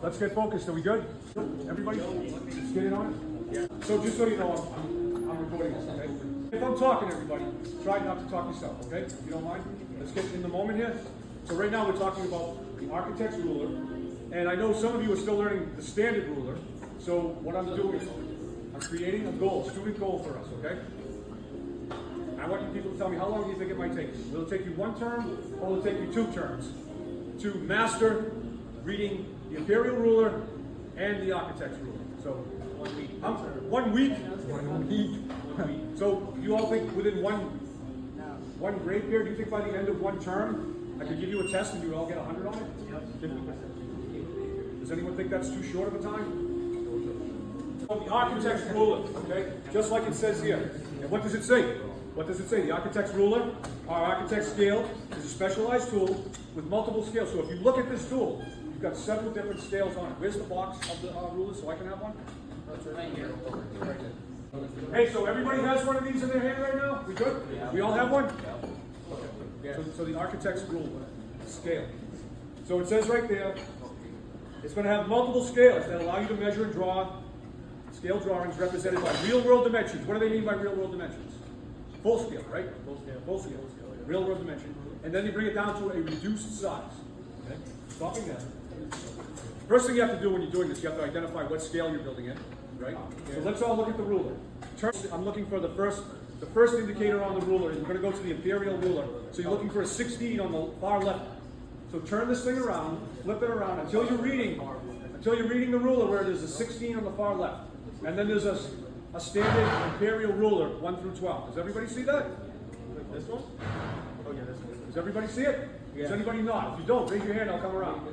Let's get focused. Are we good? Everybody? Let's get in on it? Yeah. So just so you know, I'm recording this, okay? If I'm talking, everybody, try not to talk yourself, okay? If you don't mind. Let's get in the moment here. So right now we're talking about the architect's ruler. And I know some of you are still learning the standard ruler. So what I'm doing is I'm creating a goal, student goal for us, okay? I want you people to tell me how long do you think it might take you? Will it take you one term or will it take you 2 terms to master reading the imperial ruler and the architect's ruler? So 1 week. 1 week? 1 week. 1 week. So you all think within one grade period, do you think by the end of 1 term, I could give you a test and you would all get 100 on it? Yep. 50%. Does anyone think that's too short of a time? So the architect's ruler, okay? Just like it says here. And what does it say? What does it say? The architect's ruler, our architect's scale, is a specialized tool with multiple scales. So if you look at this tool, you've got several different scales on it. Where's the box of the ruler so I can have one? Right here. Hey, so everybody has one of these in their hand right now? We good? Yeah. We all have one? Yeah. Okay. So the architect's ruler, scale. So it says right there, it's going to have multiple scales that allow you to measure and draw scale drawings represented by real-world dimensions. What do they mean by real-world dimensions? Full scale, right? Full scale. Real-world dimension. And then you bring it down to a reduced size. Okay? Stopping there. First thing you have to do when you're doing this, you have to identify what scale you're building in, right? So let's all look at the ruler. I'm looking for the first indicator on the ruler, and we're going to go to the imperial ruler. So you're looking for a 16 on the far left. So turn this thing around, flip it around until you're reading the ruler where there's a 16 on the far left. And then there's a standard imperial ruler, 1 through 12. Does everybody see that? This one? Oh yeah, this one. Does everybody see it? Yeah. Does anybody not? If you don't, raise your hand, I'll come around.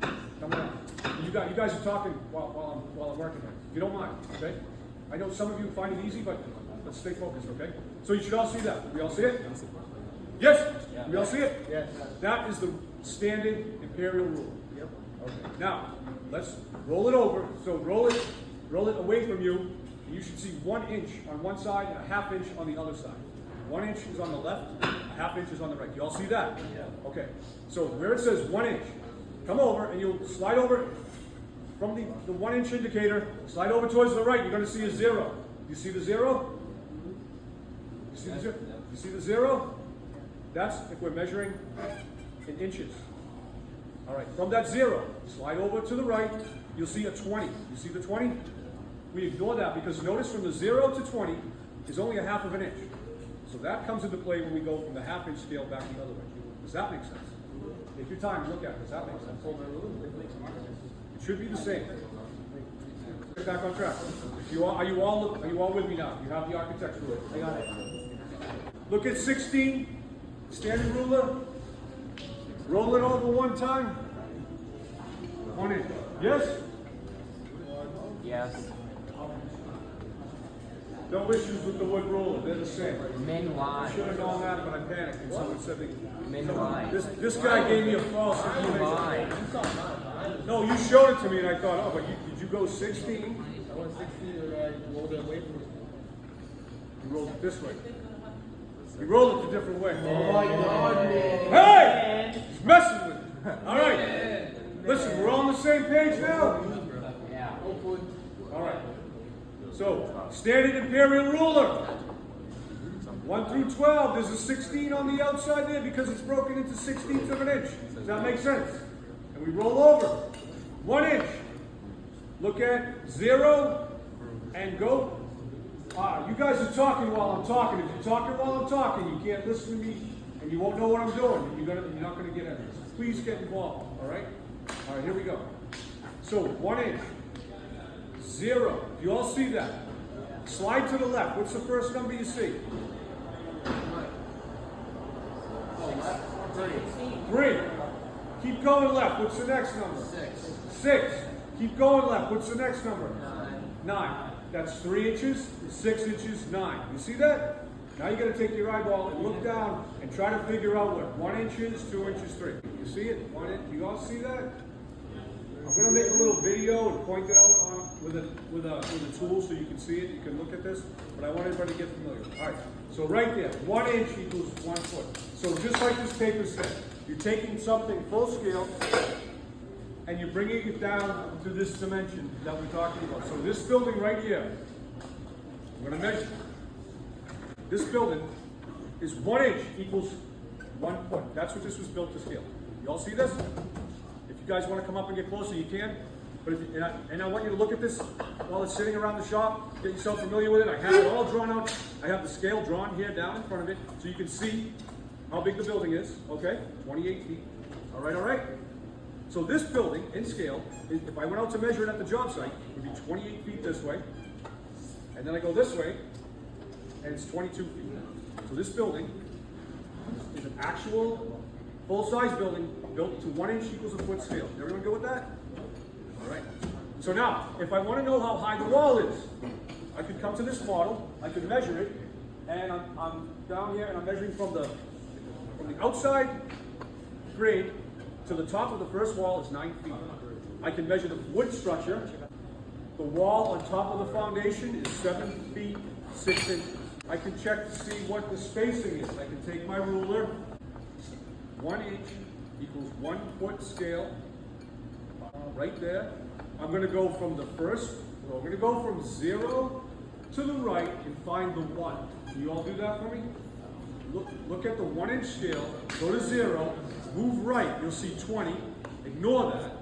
Come around. You guys are talking while I'm working here. If you don't mind, okay? I know some of you find it easy, but let's stay focused, okay? So you should all see that. We all see it? Yes? Yeah. We all see it? Yes. That is the standard imperial ruler. Yep. Okay. Now, let's roll it over. So roll it away from you. And you should see 1 inch on one side and a ½ inch on the other side. 1 inch is on the left, a ½ inch is on the right. You all see that? Yeah. Okay. So where it says 1 inch, come over and you'll slide over from the 1 inch indicator, slide over towards the right. You're going to see a 0. You see the 0? You see the 0? You see the 0? That's if we're measuring in inches. All right. From that 0, slide over to the right. You'll see a 20. You see the 20? We ignore that because notice from the 0 to 20 is only a ½ of an inch. So that comes into play when we go from the ½ inch scale back the other way. Does that make sense? Take your time and look at it. Does that make sense? It should be the same. Get back on track. Are you all with me now? You have the architect's ruler. I got it. Look at 16, standard ruler. Roll it over 1 time. 1 inch. Yes? Yes. No issues with the wood ruler. They're the same. Min I should have Y. known that, but I panicked and someone said that. Min Y. This guy gave me a false information. Y. No, you showed it to me and I thought, oh, but did you go 16? I went 16 and I rolled it away from it. You rolled it this way. You rolled it a different way. Oh my God, man. Hey! He's messing with me. All right. Listen, we're all on the same page now? Yeah. All right. So, standard imperial ruler. 1 through 12. There's a 16 on the outside there because it's broken into 16ths of an inch. Does that make sense? And we roll over. 1 inch. Look at 0 and go. You guys are talking while I'm talking. If you're talking while I'm talking, you can't listen to me and you won't know what I'm doing. And you're not going to get any. Please get involved. All right? All right, here we go. So 1 inch. 0. You all see that? Slide to the left. What's the first number you see? 3. Keep going left. What's the next number? 6. Keep going left. What's the next number? 9. That's 3 inches, 6 inches, 9. You see that? Now you got to take your eyeball and look down and try to figure out what 1 inch is, 2 inches, 3. You see it? 1 inch. You all see that? I'm going to make a little video and point it out with a tool so you can see it. You can look at this, but I want everybody to get familiar. All right. So right there, 1 inch equals 1 foot. So just like this paper said, you're taking something full scale and you're bringing it down to this dimension that we're talking about. So this building right here, I'm going to measure. This building is 1 inch equals 1 foot. That's what this was built to scale. You all see this? If you guys want to come up and get closer, you can. But if you, and I want you to look at this while it's sitting around the shop. Get yourself familiar with it. I have it all drawn out. I have the scale drawn here down in front of it, so you can see how big the building is. Okay, 28 feet. All right, all right. So this building, in scale, if I went out to measure it at the job site, it would be 28 feet this way. And then I go this way, and it's 22 feet. So this building is an actual full-size building built to 1 inch equals a foot scale. Everyone good with that? All right. So now, if I want to know how high the wall is, I could come to this model, I could measure it, and I'm down here and I'm measuring from the outside grade to the top of the first wall is 9 feet. I can measure the wood structure. The wall on top of the foundation is 7 feet 6 inches. I can check to see what the spacing is. I can take my ruler. 1 inch equals 1 foot scale. Right there. I'm going to go from the first. So I'm going to go from 0 to the right and find the 1. Can you all do that for me? Look at the 1 inch scale. Go to 0. Move right. You'll see 20. Ignore that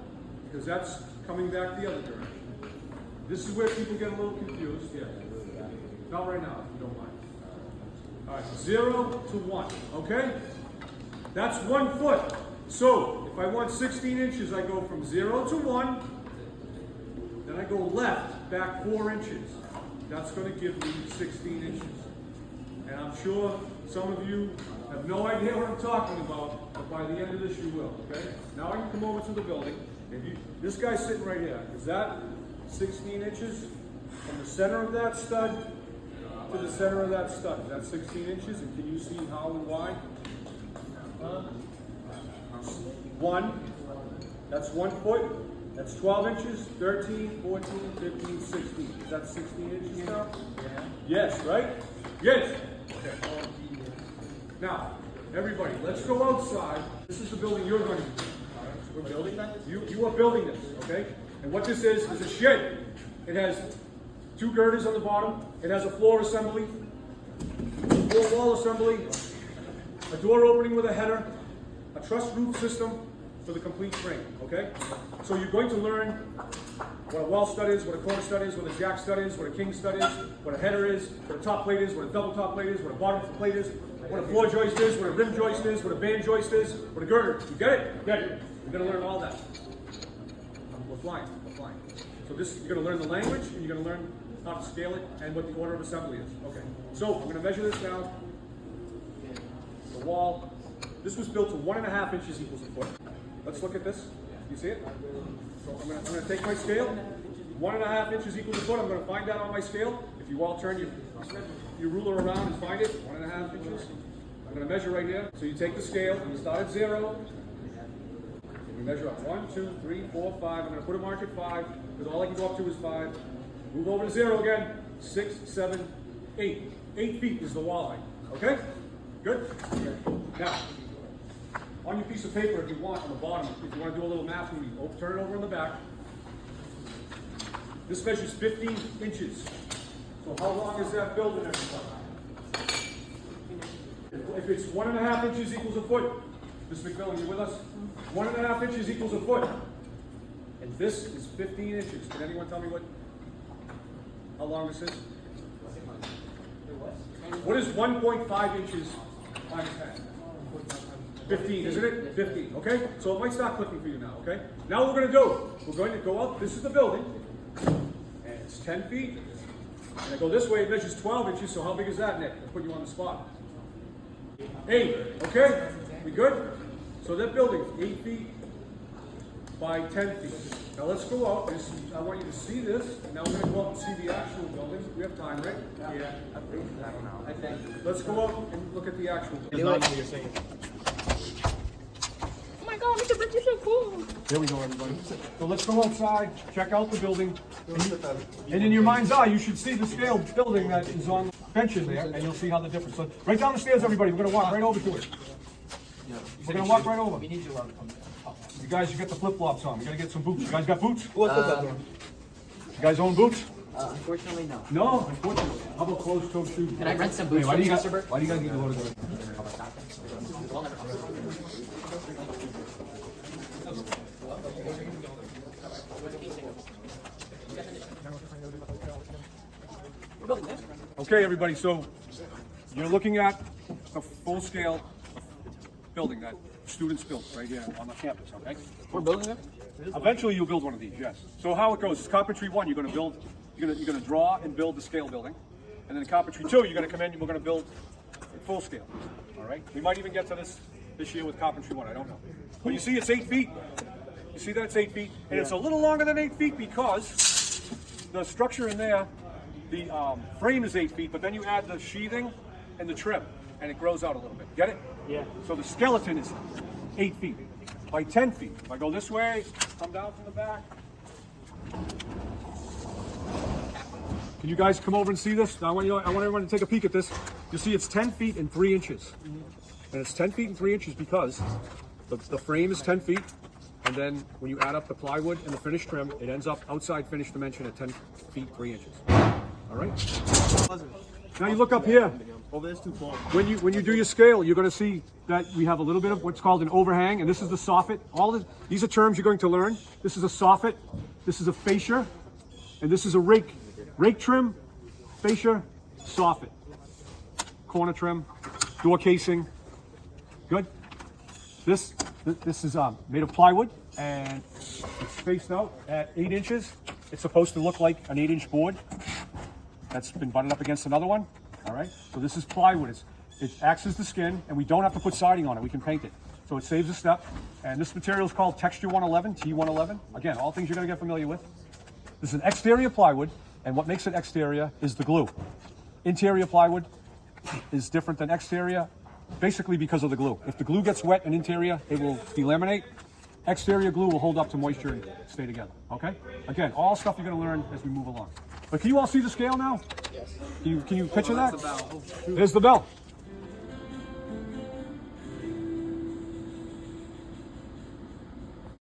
because that's coming back the other direction. This is where people get a little confused. Yeah. Not right now, if you don't mind. All right, 0 to 1, okay? That's 1 foot. So, if I want 16 inches, I go from 0 to 1, then I go left, back 4 inches. That's going to give me 16 inches. And I'm sure some of you have no idea what I'm talking about, but by the end of this you will, okay? Now I can come over to the building. This guy's sitting right here. Is that 16 inches from the center of that stud to the center of that stud? Is that 16 inches? And can you see how and why? 1. That's 1 foot. That's 12 inches. 13, 14, 15, 16. Is that 16 inches now? Yeah. Yes, right? Yes. Okay. Now, everybody, let's go outside. This is the building you're going to do. All right? So we're building that. You are building this, okay? And what this is a shed. It has 2 girders on the bottom. It has a floor assembly, floor wall assembly, a door opening with a header, a truss roof system for the complete frame, okay? So you're going to learn what a wall stud is, what a corner stud is, what a jack stud is, what a king stud is, what a header is, what a top plate is, what a double top plate is, what a bottom plate is, what a floor joist is, what a rim joist is, what a band joist is, what a girder. You get it? Get it. You're going to learn all that. We're flying. So this, you're going to learn the language, and you're going to learn how to scale it, and what the order of assembly is. Okay. So I'm going to measure this down. The wall. This was built to 1.5 inches equals a foot. Let's look at this. You see it? So I'm going to take my scale. 1.5 inches equals a foot. I'm going to find that on my scale. If you all turn your ruler around and find it, 1.5 inches. I'm going to measure right here. So you take the scale. You start at 0. We measure up 1, 2, 3, 4, 5. I'm going to put a mark at 5 because all I can go up to is 5. Move over to 0 again. 6, 7, 8. 8 feet is the wall height. Okay? Good? Now, on your piece of paper, if you want, on the bottom, if you want to do a little math with me, turn it over on the back. This measures 15 inches. So how long is that building, everybody? If it's 1.5 inches equals a foot, Mr. McMillan, you with us? 1.5 inches equals a foot. And this is 15 inches. Can anyone tell me how long this is? What is 1.5 inches times 10? 15, isn't it? 15, okay? So it might start clicking for you now, okay? Now what we're going to do, we're going to go up, this is the building, and it's 10 feet. And I go this way, it measures 12 inches, so how big is that, Nick? I'll put you on the spot. 8, okay? We good? So that building is 8 feet by 10 feet. Now let's go out. I want you to see this. And now we're going to go out and see the actual building. We have time, right? Yeah. I don't know. I think. Let's go out and look at the actual building. Oh my God, Mr. Brick, you're so cool. There we go, everybody. So let's go outside, check out the building. And in your mind's eye, you should see the scale building that is on the bench in there, and you'll see how the difference. So right down the stairs, everybody. We're going to walk right over to it. We're going to walk right over. We need you to come. You You guys, you got the flip-flops on. We gotta get some boots. You guys got boots? What's the bathroom? You guys own boots? Unfortunately, no. No, unfortunately. How about closed-toe shoes? Can I rent some Hey, boots why from do you guys, Chesterburg? why do you guys need to go to the... Okay, everybody, so you're looking at a full-scale building that students built right here on the campus, okay? We're building it? Eventually, you'll build one of these, yes. So how it goes is carpentry 1, you're gonna build, you're gonna draw and build the scale building. And then in carpentry 2, you're gonna come in and we're gonna build full scale, all right? We might even get to this year with carpentry 1, I don't know. But you see it's 8 feet. You see that it's 8 feet? And it's a little longer than 8 feet because the structure in there, the frame is 8 feet, but then you add the sheathing and the trim, and it grows out a little bit. Get it? Yeah. So the skeleton is 8 feet by 10 feet. If I go this way, come down from the back. Can you guys come over and see this? I want everyone to take a peek at this. You'll see it's 10 feet and 3 inches. And it's 10 feet and 3 inches because the frame is 10 feet, and then when you add up the plywood and the finished trim, it ends up outside finished dimension at 10 feet 3 inches. All right? Now you look up here. Over there's too far. When you do your scale, you're going to see that we have a little bit of what's called an overhang, and this is the soffit. These are terms you're going to learn. This is a soffit, this is a fascia, and this is a rake. Rake trim, fascia, soffit. Corner trim, door casing. Good? This is made of plywood, and it's spaced out at 8 inches. It's supposed to look like an 8-inch board that's been butted up against another one. All right, so this is plywood. It acts as the skin, and we don't have to put siding on it. We can paint it. So it saves a step. And this material is called Texture 111, T111. Again, all things you're going to get familiar with. This is an exterior plywood, and what makes it exterior is the glue. Interior plywood is different than exterior, basically because of the glue. If the glue gets wet in interior, it will delaminate. Exterior glue will hold up to moisture and stay together, okay? Again, all stuff you're going to learn as we move along. But can you all see the scale now? Yes. Can you picture that? There's the bell.